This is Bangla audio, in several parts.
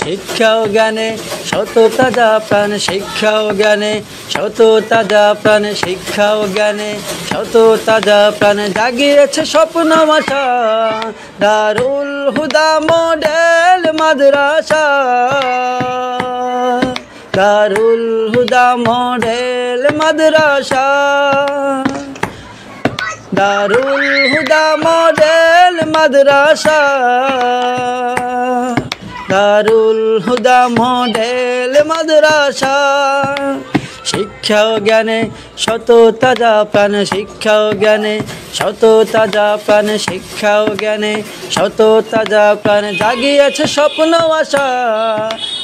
শিক্ষা ও জ্ঞানে শত তাজা প্রাণ, শিক্ষা ও জ্ঞানে শত তাজা প্রাণ, শিক্ষা ও জ্ঞানে শত তাজা প্রাণ, জাগিয়েছে স্বপ্ন আশা দারুল হুদা মডেল মাদ্রাসা, দারুল হুদা মডেল মাদ্রাসা, দারুল হুদা মডেল মাদ্রাসা, দারুল হুদা মডেল মাদ্রাসা। শিক্ষা ও জ্ঞানে শত তাজা প্রাণ, শিক্ষা ও জ্ঞানে শত তাজা প্রাণ, শিক্ষা ও জ্ঞানে শত তাজা প্রাণ, জাগিয়েছে স্বপ্ন আশা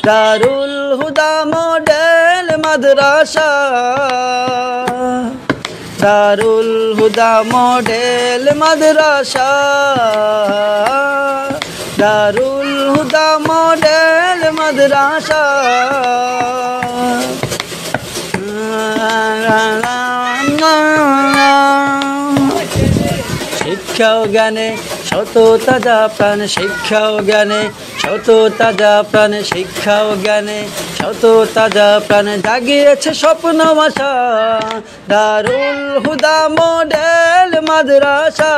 দারুল হুদা মডেল মাদ্রাসা, দারুল হুদা মডেল মাদ্রাসা, দারুল হুদা মডেল মাদ্রাসা। শিক্ষা ও জ্ঞানে শত তাজা প্রাণ, শিক্ষা ও জ্ঞানে শত তাজা প্রাণ, শিক্ষা ও জ্ঞানে শত তাজা প্রাণ, জাগিয়েছে স্বপ্ন আশা দারুল হুদা মডেল মাদ্রাসা,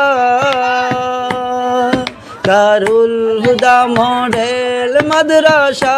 দারুল হুদা মডেল মাদ্রাসা।